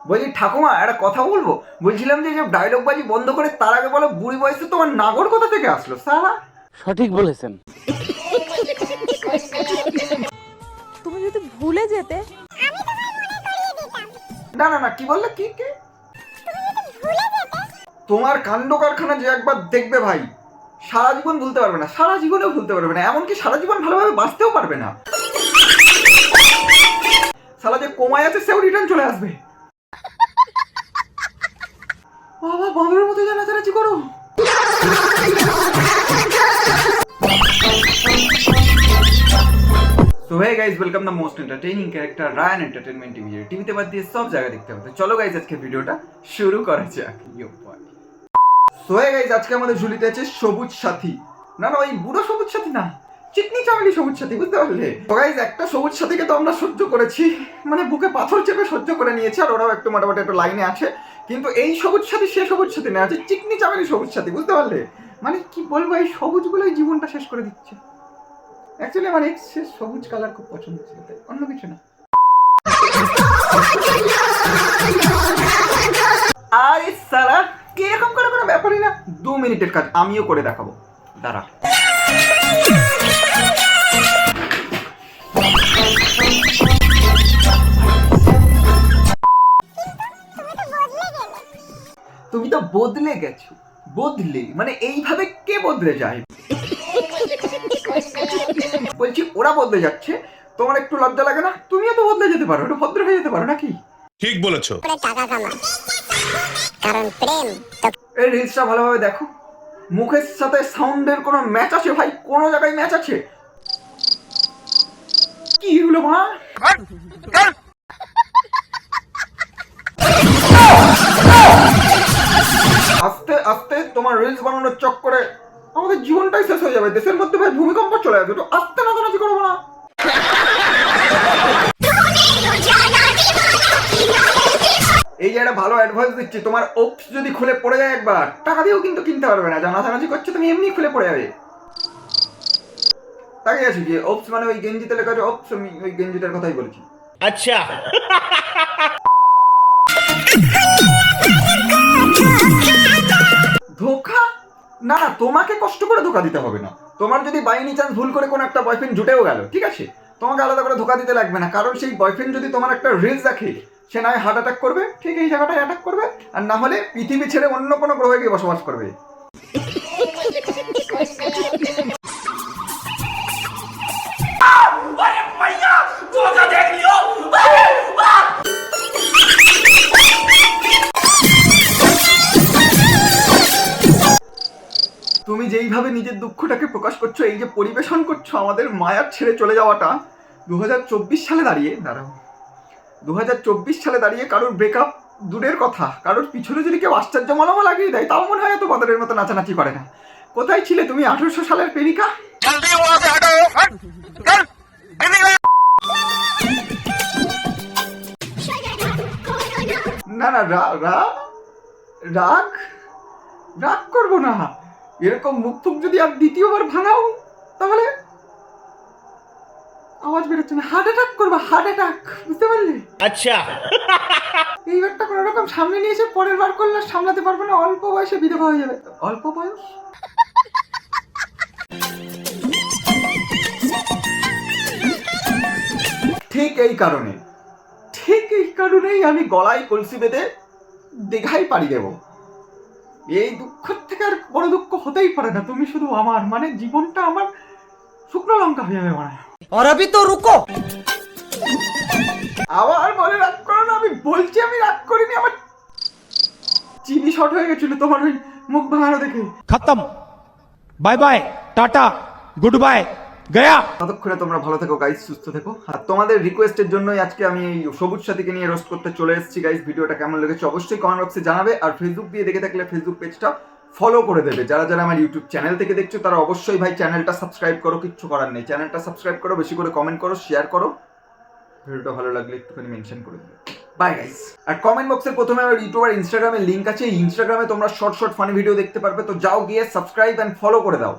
বলছি ঠাকুমা একটা কথা বলবো, বলছিলাম যে ডায়লগ বাজি বন্ধ করে তার আগে বলো বুড়ি বয়সে তোমার নাগর কোথা থেকে আসলো সারা? সঠিক বলেছেন। তুমি যদি ভুলে যেতে। না না না, কি বললে? কি কি? তোমার কাণ্ড কারখানা যে একবার দেখবে ভাই, সারা জীবন ভুলতে পারবে না, সারা জীবনেও ভুলতে পারবে না, এমনকি সারা জীবন ভালোভাবে বাঁচতেও পারবে না। সালা যে কোমায় আছে সেও রিটার্ন চলে আসবে। বাবা বাঁদরের মতো জানাচারাচি করো। So hey guys, welcome the most entertaining character Ryan Entertainment TV। টিভিতে বাদ দিয়ে সব জায়গায় দেখতে হবে। চলো গাইজ আজকে ভিডিওটা শুরু করা যাক। So hey guys, আজকে আমাদের ঝুলিতে আছে সবুজ সাথী। না না, ওই বুড়ো সবুজ সাথী না, চিকনি চামেলি সবুজ সাথী, বুঝতে পারলে? তো গাইজ একটা সবুজ সাথীকে তো আমরা সহ্য করেছি, মানে বুকে পাথর চেপে সহ্য করে নিয়েছি, আর ওরাও একটু মোটামুটি একটু লাইনে আছে। কিন্তু এই সবুজ সাথী সে সবুজ সাথী না, আছে চিকনি চামেলি সবুজ সাথী, বুঝতে পারলে? মানে কি বলবো, এই সবুজগুলোই জীবনটা শেষ করে দিচ্ছে। অ্যাকচুয়ালি আমার এক্স সবুজ কালার খুব পছন্দ ছিল, তাই অন্য কিছু না। আরে সালা কিরকম করে কোনো ব্যাপারই না, 2 মিনিটের কাজ আমিও করে দেখাবো, দাঁড়া। তুমি তো বদলে গেছো। বদলে মানে এইভাবে কে বদলে যায়? বলছি ওরা বদলে যাচ্ছে, তোমার একটু লজ্জা লাগে না? তুমিও তো বদলে যেতে পারো, একটু ভদ্র হয়ে যেতে পারো নাকি? ঠিক বলেছো। এই রিলসটা ভালোভাবে দেখো, মুখের সাথে সাউন্ডের কোনো ম্যাচ আছে ভাই? কোনো জায়গায় ম্যাচ আছে? কি হলো মা? আস্তে আস্তে তোমার রিলস বানানোর চক্করে আমাদের জীবনটাই শেষ হয়ে যাবে। দেশের মধ্যে ভাই ভূমিকম্প চলে আসবে, একটু আস্তে নাচানাচি করবো না? এই যে একটা ভালো অ্যাডভাইস দিচ্ছি, তোমার ওপস যদি খুলে পড়ে যায় একবার, টাকা দিয়েও কিন্তু কিনতে পারবে না। যা নাচানাচি করছো তুমি এমনি খুলে পড়ে যাবে। তাকে আছি যে ওপস মানে ওই গেঞ্জিতে লেখা আছে ওপস, আমি ওই গেঞ্জিটার কথাই বলছি। আচ্ছা, ধোকা? না না, তোমাকে কষ্ট করে ধোকা দিতে হবে না। তোমার যদি বাই এনি চান্স ভুল করে কোনো একটা বয়ফ্রেন্ড জুটেও গেল, ঠিক আছে, তোমাকে আলাদা করে ধোকা দিতে লাগবে না, কারণ সেই বয়ফ্রেন্ড যদি তোমার একটা রিলস দেখে, সে নয় হার্ট অ্যাটাক করবে, ঠিক এই জায়গাটায় অ্যাটাক করবে, আর না হলে পৃথিবী ছেড়ে অন্য কোনো গ্রহে গিয়ে বসবাস করবে। তুমি যেইভাবে নিজের দুঃখটাকে প্রকাশ করছো, এই যে পরিবেশন করছো আমাদের মায়ার ছেড়ে চলে যাওয়াটা, 2024 সালে দাঁড়িয়ে, দাঁড়াও, 2024 সালে দাঁড়িয়ে কারোর ব্রেকআপ দূরের কথা, কারোর পিছনে যদি কেউ আশ্চর্য মালামা লাগিয়ে দেয়, তাও মনে হয় এত বাদরের মতো নাচানাচি করে না। কোথায় ছিলে তুমি 1800 সালের প্রেমিকা? না না, রাগ রাগ করবো না। এরকম মুখ টুক যদি আর দ্বিতীয়বার ভাঙাও, তাহলে আওয়াজ বেরোচ্ছে না, হার্ট অ্যাটাক করবা, হার্ট অ্যাটাক, বুঝতে পারলে? আচ্ছা, এইবারটা কোনো রকম সামনে নিয়েছে, পরের বার করলে সামলাতে পারবে না, অল্প বয়সে বিধবা হয়ে যাবে। অল্প বয়স? ঠিক এই কারণেই আমি গলায় কলসি বেঁধে দীঘায় পাড়ি দেবো। এই দুঃখ থেকে আর বড় দুঃখ হতেই পারে না। তুমি শুধু আমার, মানে জীবনটা আমার শুকনো লঙ্কা হয়ে যাবে মানে। और अभी तो रुको। আবার বলে রাগ করো না, আমি বলছি আমি রাগ করিনি, আমার চিনি শর্ট হয়ে গেছিল তোমার ওই মুখ ভাঙানো দেখে। खत्म, bye bye, tata, good bye, गया। ততক্ষণে তোমরা ভালো থেকো গাইস, সুস্থ থেকো। আর তোমাদের রিকোয়েস্টের জন্যই আজকে আমি এই সবুজ সাথীকে নিয়ে রোস্ট করতে চলে এসেছি গাইস। ভিডিওটা কেমন লেগেছে অবশ্যই কমেন্ট বক্সে জানাবে, আর ফেসবুক দিয়ে দেখে থাকলে ফেসবুক পেজটা ফলো করে দেবে। যারা যারা আমার ইউটিউব চ্যানেল থেকে দেখছো তারা অবশ্যই ভাই চ্যানেলটা সাবস্ক্রাইব করো, কিচ্ছু করার নেই, চ্যানেলটা সাবস্ক্রাইব করো, বেশি করে কমেন্ট করো, শেয়ার করো, ভিডিওটা ভালো লাগলে একটুখানি মেনশন করে দেবে। Bye guys. আর কমেন্ট বক্সের প্রথমে আমার ইউটিউব আর ইনস্টাগ্রামের লিঙ্ক আছে, ইনস্টাগ্রামে তোমরা শর্ট ফানি ভিডিও দেখতে পারবে, তো যাও গিয়ে সাবস্ক্রাইব এন্ড ফলো করে দাও।